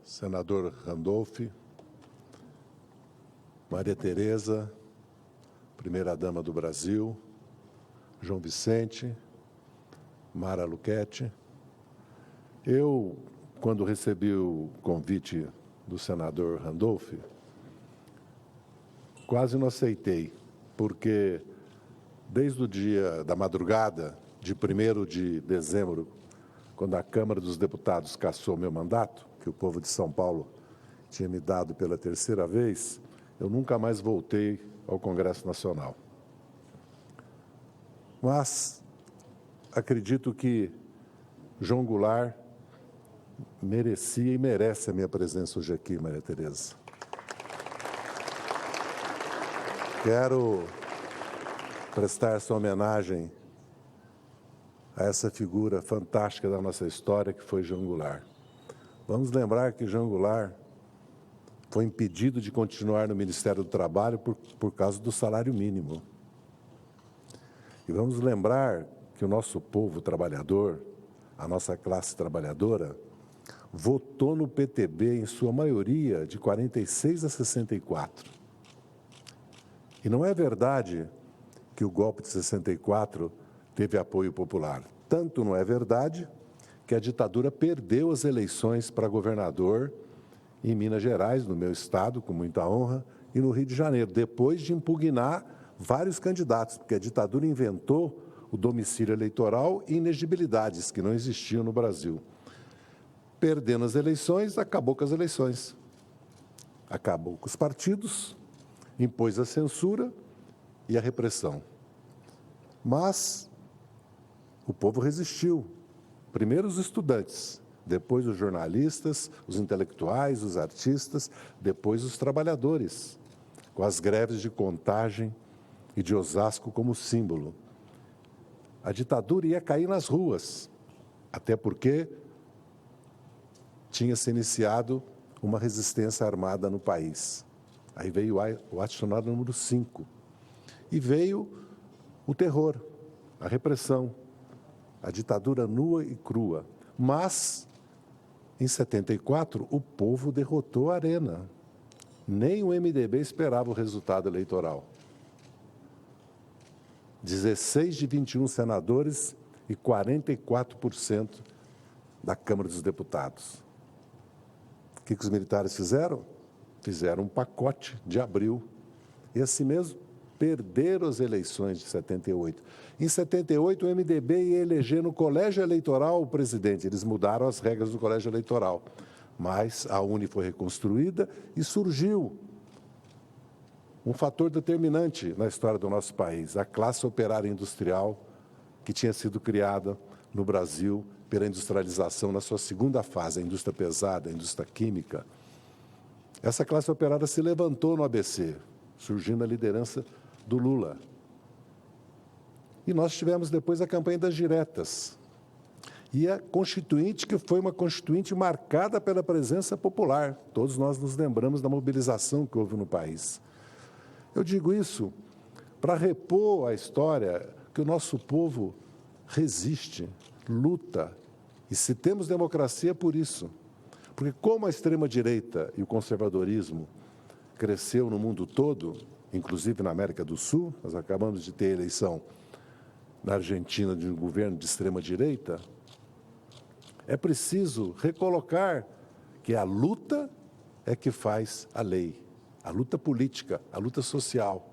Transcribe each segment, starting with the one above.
senador Randolph, Maria Tereza, primeira-dama do Brasil, João Vicente, Mara Luchetti. Eu, quando recebi o convite do senador Randolph, quase não aceitei, porque desde o dia da madrugada de 1º de dezembro, quando a Câmara dos Deputados cassou meu mandato, que o povo de São Paulo tinha me dado pela 3ª vez, eu nunca mais voltei ao Congresso Nacional. Mas acredito que João Goulart merecia e merece a minha presença hoje aqui, Maria Tereza. Quero prestar essa homenagem a essa figura fantástica da nossa história, que foi João Goulart. Vamos lembrar que João Goulart foi impedido de continuar no Ministério do Trabalho por causa do salário mínimo. E vamos lembrar que o nosso povo trabalhador, a nossa classe trabalhadora, votou no PTB em sua maioria de 46 a 64. E não é verdade que o golpe de 64 teve apoio popular. Tanto não é verdade que a ditadura perdeu as eleições para governador em Minas Gerais, no meu estado, com muita honra, e no Rio de Janeiro, depois de impugnar vários candidatos, porque a ditadura inventou o domicílio eleitoral e inegibilidades que não existiam no Brasil. Perdendo as eleições, acabou com as eleições. Acabou com os partidos, impôs a censura e a repressão. Mas o povo resistiu. Primeiro os estudantes, depois os jornalistas, os intelectuais, os artistas, depois os trabalhadores, com as greves de Contagem e de Osasco como símbolo. A ditadura ia cair nas ruas, até porque tinha se iniciado uma resistência armada no país. Aí veio o ato número 5. E veio o terror, a repressão, a ditadura nua e crua. Mas, em 74, o povo derrotou a Arena. Nem o MDB esperava o resultado eleitoral. 16 de 21 senadores e 44% da Câmara dos Deputados. O que os militares fizeram? Fizeram um pacote de abril. E assim mesmo, perderam as eleições de 78. Em 78, o MDB ia eleger no colégio eleitoral o presidente. Eles mudaram as regras do colégio eleitoral. Mas a UNE foi reconstruída e surgiu um fator determinante na história do nosso país, a classe operária industrial que tinha sido criada no Brasil pela industrialização na sua segunda fase, a indústria pesada, a indústria química. Essa classe operária se levantou no ABC, surgindo a liderança do Lula. E nós tivemos depois a campanha das diretas. E a Constituinte, que foi uma Constituinte marcada pela presença popular. Todos nós nos lembramos da mobilização que houve no país. Eu digo isso para repor a história que o nosso povo resiste, luta. E se temos democracia é por isso. Porque como a extrema-direita e o conservadorismo cresceu no mundo todo, inclusive na América do Sul, nós acabamos de ter eleição na Argentina de um governo de extrema-direita, é preciso recolocar que a luta é que faz a lei, a luta política, a luta social.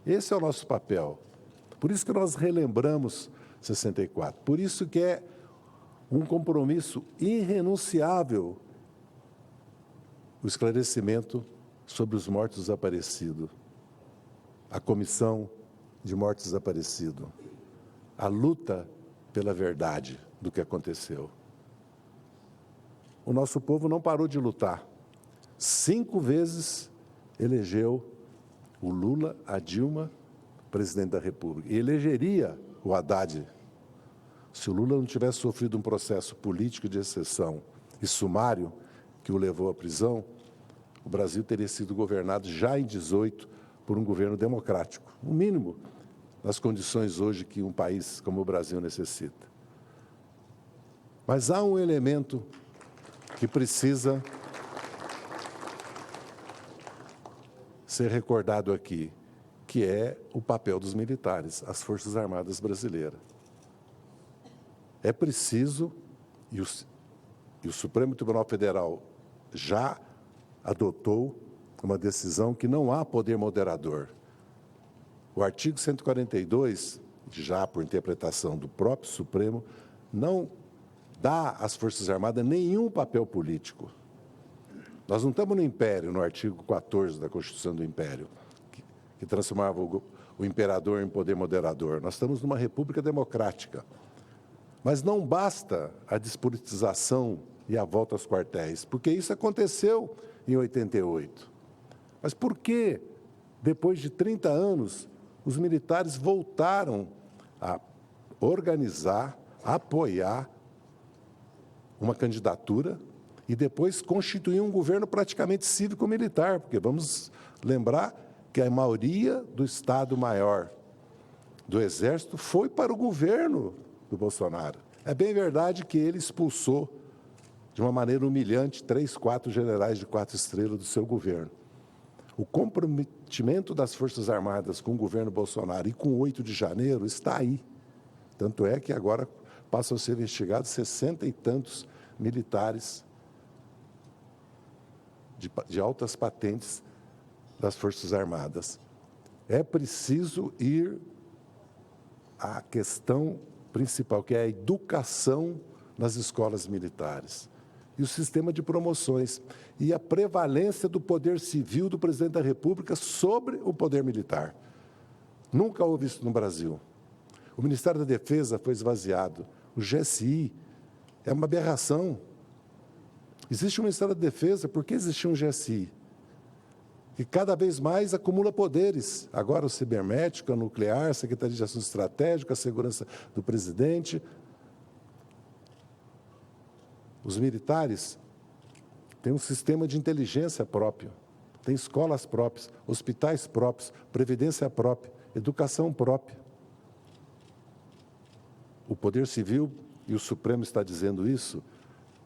Esse é o nosso papel. Por isso que nós relembramos 64. Por isso que é um compromisso irrenunciável o esclarecimento sobre os mortos desaparecidos, a comissão de mortos desaparecidos, a luta pela verdade do que aconteceu. O nosso povo não parou de lutar. 5 vezes elegeu o Lula, a Dilma, presidente da República. E elegeria o Haddad. Se o Lula não tivesse sofrido um processo político de exceção e sumário que o levou à prisão, o Brasil teria sido governado já em 18 por um governo democrático. O mínimo nas condições hoje que um país como o Brasil necessita. Mas há um elemento que precisa ser recordado aqui, que é o papel dos militares, as Forças Armadas brasileiras. É preciso, e o Supremo Tribunal Federal já adotou uma decisão que não há poder moderador. O artigo 142, já por interpretação do próprio Supremo, não dá às Forças Armadas nenhum papel político. Nós não estamos no Império, no artigo 14 da Constituição do Império, que transformava o imperador em poder moderador. Nós estamos numa república democrática. Mas não basta a despolitização e a volta aos quartéis, porque isso aconteceu em 88. Mas por que, depois de 30 anos, os militares voltaram a organizar, a apoiar uma candidatura e depois constituir um governo praticamente cívico-militar? Porque vamos lembrar que a maioria do Estado-Maior do Exército foi para o governo do Bolsonaro. É bem verdade que ele expulsou, de uma maneira humilhante, 3, 4 generais de 4 estrelas do seu governo. O comprometimento das Forças Armadas com o governo Bolsonaro e com o 8 de janeiro está aí. Tanto é que agora passam a ser investigados 60 e tantos militares de altas patentes das Forças Armadas. É preciso ir à questão principal, que é a educação nas escolas militares. E o sistema de promoções. E a prevalência do poder civil do presidente da República sobre o poder militar. Nunca houve isso no Brasil. O Ministério da Defesa foi esvaziado. O GSI é uma aberração. Existe um Ministério da Defesa, por que existia um GSI? Que cada vez mais acumula poderes. Agora o cibernético, a nuclear, a Secretaria de Assuntos Estratégicos, a segurança do presidente. Os militares têm um sistema de inteligência próprio, têm escolas próprias, hospitais próprios, previdência própria, educação própria. O Poder Civil, e o Supremo está dizendo isso,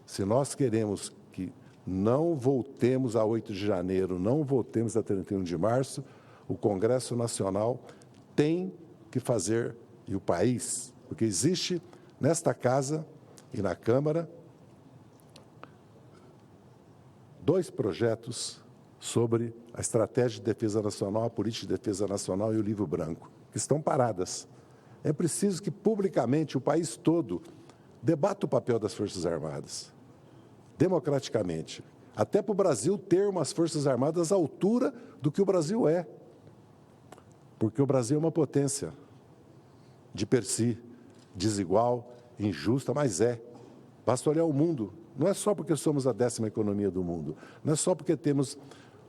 se nós queremos que não voltemos a 8 de janeiro, não voltemos a 31 de março, o Congresso Nacional tem que fazer, e o país, porque existe nesta casa e na Câmara 2 projetos sobre a Estratégia de Defesa Nacional, a Política de Defesa Nacional e o Livro Branco, que estão paradas. É preciso que, publicamente, o país todo debata o papel das Forças Armadas, democraticamente, até para o Brasil ter umas Forças Armadas à altura do que o Brasil é. Porque o Brasil é uma potência, de per si, desigual, injusta, mas é. Basta olhar o mundo. Não é só porque somos a 10ª economia do mundo, não é só porque temos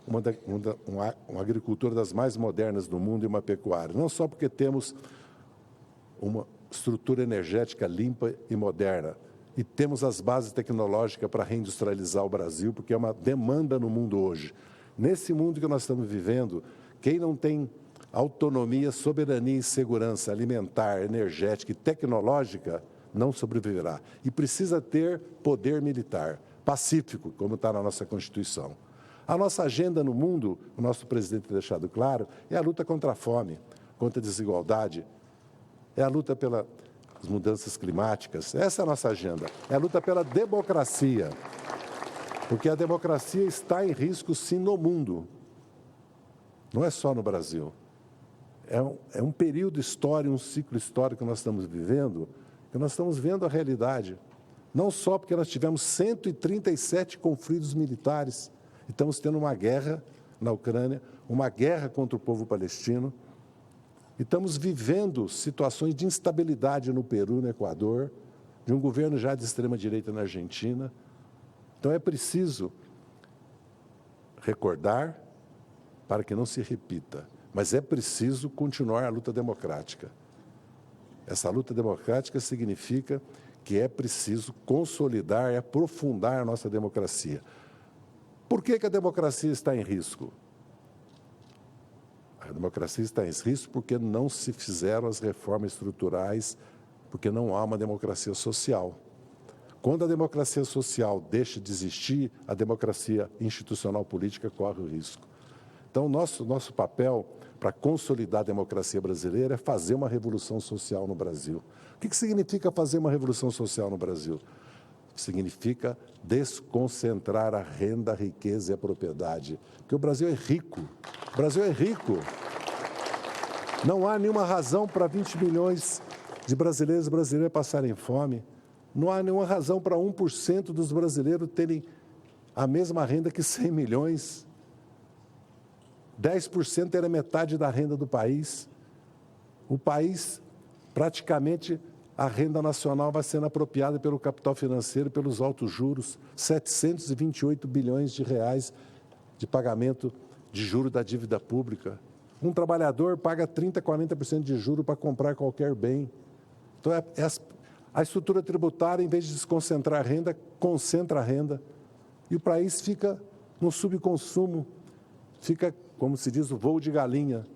uma agricultura das mais modernas do mundo e uma pecuária, não só porque temos uma estrutura energética limpa e moderna e temos as bases tecnológicas para reindustrializar o Brasil, porque é uma demanda no mundo hoje. Nesse mundo que nós estamos vivendo, quem não tem autonomia, soberania e segurança alimentar, energética e tecnológica, não sobreviverá. E precisa ter poder militar, pacífico, como está na nossa Constituição. A nossa agenda no mundo, o nosso presidente tem deixado claro, é a luta contra a fome, contra a desigualdade, é a luta pelas mudanças climáticas. Essa é a nossa agenda. É a luta pela democracia. Porque a democracia está em risco, sim, no mundo. Não é só no Brasil. É um período histórico, um ciclo histórico que nós estamos vivendo, que nós estamos vendo a realidade. Não só porque nós tivemos 137 conflitos militares, e estamos tendo uma guerra na Ucrânia, uma guerra contra o povo palestino, e estamos vivendo situações de instabilidade no Peru, no Equador, de um governo já de extrema-direita na Argentina. Então é preciso recordar para que não se repita, mas é preciso continuar a luta democrática. Essa luta democrática significa que é preciso consolidar e aprofundar a nossa democracia. Por que a democracia está em risco? A democracia está em risco porque não se fizeram as reformas estruturais, porque não há uma democracia social. Quando a democracia social deixa de existir, a democracia institucional política corre o risco. Então, nosso papel para consolidar a democracia brasileira é fazer uma revolução social no Brasil. O que significa fazer uma revolução social no Brasil? Significa desconcentrar a renda, a riqueza e a propriedade. Porque o Brasil é rico. O Brasil é rico. Não há nenhuma razão para 20 milhões de brasileiros e brasileiras passarem fome. Não há nenhuma razão para 1% dos brasileiros terem a mesma renda que 100 milhões. 10% era metade da renda do país. O país, praticamente, a renda nacional vai sendo apropriada pelo capital financeiro, pelos altos juros, 728 bilhões de reais de pagamento de juros da dívida pública. Um trabalhador paga 30%, 40% de juros para comprar qualquer bem. Então, a estrutura tributária, em vez de desconcentrar a renda, concentra a renda. E o país fica no subconsumo, fica, como se diz, o voo de galinha.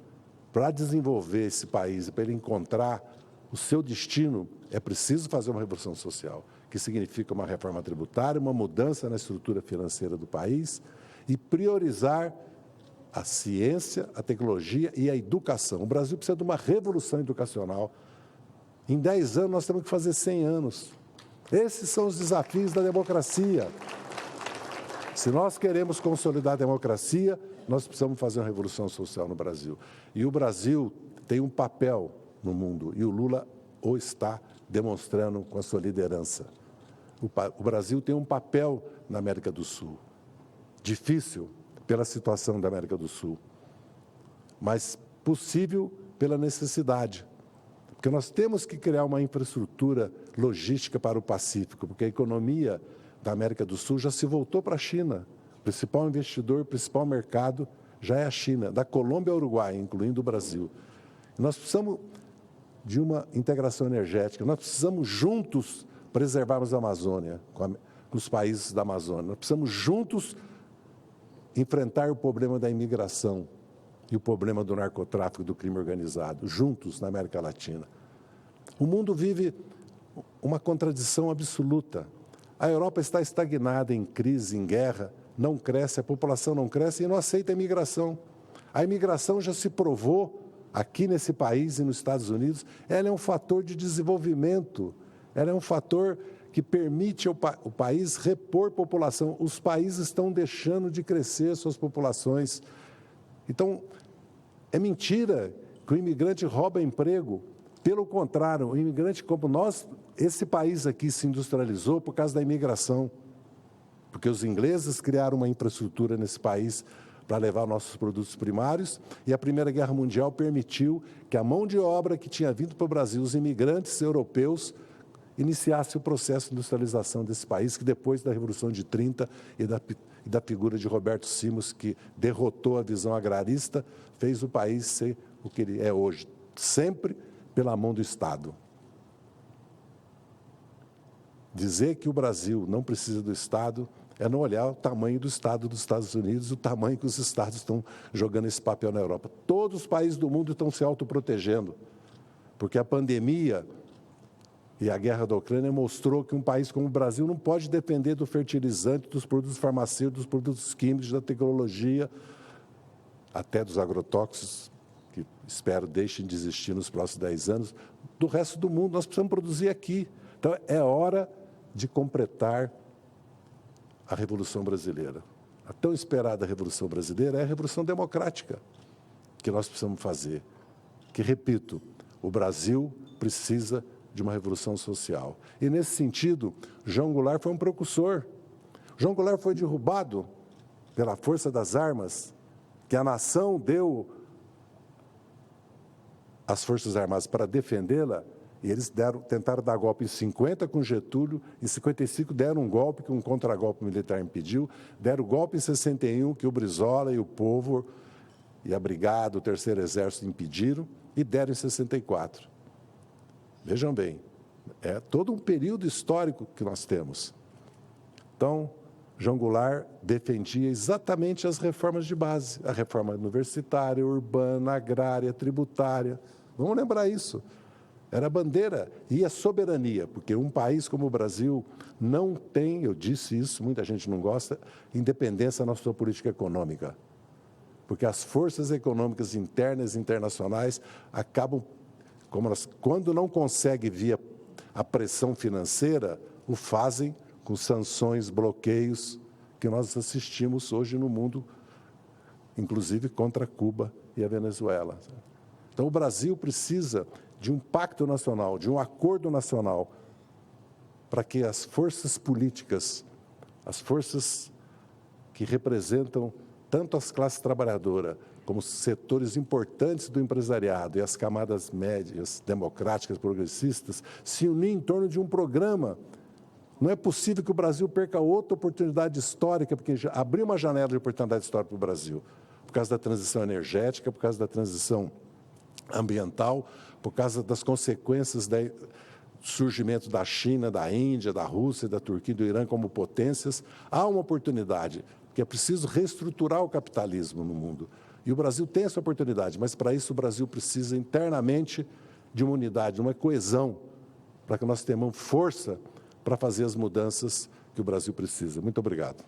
Para desenvolver esse país, para ele encontrar o seu destino, é preciso fazer uma revolução social, que significa uma reforma tributária, uma mudança na estrutura financeira do país e priorizar a ciência, a tecnologia e a educação. O Brasil precisa de uma revolução educacional. Em 10 anos, nós temos que fazer 100 anos. Esses são os desafios da democracia. Se nós queremos consolidar a democracia, nós precisamos fazer uma revolução social no Brasil. E o Brasil tem um papel no mundo, e o Lula o está demonstrando com a sua liderança. O Brasil tem um papel na América do Sul. Difícil pela situação da América do Sul, mas possível pela necessidade. Porque nós temos que criar uma infraestrutura logística para o Pacífico, porque a economia da América do Sul já se voltou para a China. O principal investidor, o principal mercado já é a China, da Colômbia ao Uruguai, incluindo o Brasil. Nós precisamos de uma integração energética, nós precisamos juntos preservarmos a Amazônia, com os países da Amazônia. Nós precisamos juntos enfrentar o problema da imigração e o problema do narcotráfico e do crime organizado, juntos na América Latina. O mundo vive uma contradição absoluta. A Europa está estagnada, em crise, em guerra, não cresce, a população não cresce e não aceita a imigração. A imigração já se provou aqui nesse país e nos Estados Unidos, ela é um fator de desenvolvimento, ela é um fator que permite ao país repor população. Os países estão deixando de crescer suas populações. Então, é mentira que o imigrante rouba emprego. Pelo contrário, o imigrante, como nós, esse país aqui se industrializou por causa da imigração. Porque os ingleses criaram uma infraestrutura nesse país para levar nossos produtos primários, e a Primeira Guerra Mundial permitiu que a mão de obra que tinha vindo para o Brasil, os imigrantes europeus, iniciasse o processo de industrialização desse país, que depois da Revolução de 30 e da figura de Roberto Simons, que derrotou a visão agrarista, fez o país ser o que ele é hoje, sempre pela mão do Estado. Dizer que o Brasil não precisa do Estado é não olhar o tamanho do Estado dos Estados Unidos, o tamanho que os Estados estão jogando esse papel na Europa. Todos os países do mundo estão se autoprotegendo, porque a pandemia e a guerra da Ucrânia mostrou que um país como o Brasil não pode depender do fertilizante, dos produtos farmacêuticos, dos produtos químicos, da tecnologia, até dos agrotóxicos, que espero deixem de existir nos próximos 10 anos, do resto do mundo. Nós precisamos produzir aqui. Então, é hora de completar a Revolução Brasileira. A tão esperada Revolução Brasileira é a Revolução Democrática que nós precisamos fazer. Que, repito, o Brasil precisa de uma revolução social. E, nesse sentido, João Goulart foi um precursor. João Goulart foi derrubado pela força das armas, que a nação deu às Forças Armadas para defendê-la, e eles tentaram dar golpe em 50 com Getúlio, em 55 deram um golpe que um contragolpe militar impediu, deram golpe em 61 que o Brizola e o Povo e a Brigada, o Terceiro Exército impediram, e deram em 64. Vejam bem, é todo um período histórico que nós temos. Então, João Goulart defendia exatamente as reformas de base, a reforma universitária, urbana, agrária, tributária. Vamos lembrar isso. Era a bandeira e a soberania, porque um país como o Brasil não tem, eu disse isso, muita gente não gosta, independência na sua política econômica. porque as forças econômicas internas e internacionais acabam, quando não conseguem via a pressão financeira, o fazem com sanções, bloqueios que nós assistimos hoje no mundo, inclusive contra Cuba e a Venezuela. Então, o Brasil precisa de um pacto nacional, de um acordo nacional, para que as forças políticas, as forças que representam tanto as classes trabalhadoras, como setores importantes do empresariado e as camadas médias, democráticas, progressistas, se unir em torno de um programa. Não é possível que o Brasil perca outra oportunidade histórica, porque já abriu uma janela de oportunidade histórica para o Brasil, por causa da transição energética, por causa da transição ambiental, por causa das consequências do surgimento da China, da Índia, da Rússia, da Turquia e do Irã como potências. Há uma oportunidade, que é preciso reestruturar o capitalismo no mundo. E o Brasil tem essa oportunidade, mas para isso o Brasil precisa internamente de uma unidade, de uma coesão, para que nós tenhamos força para fazer as mudanças que o Brasil precisa. Muito obrigado.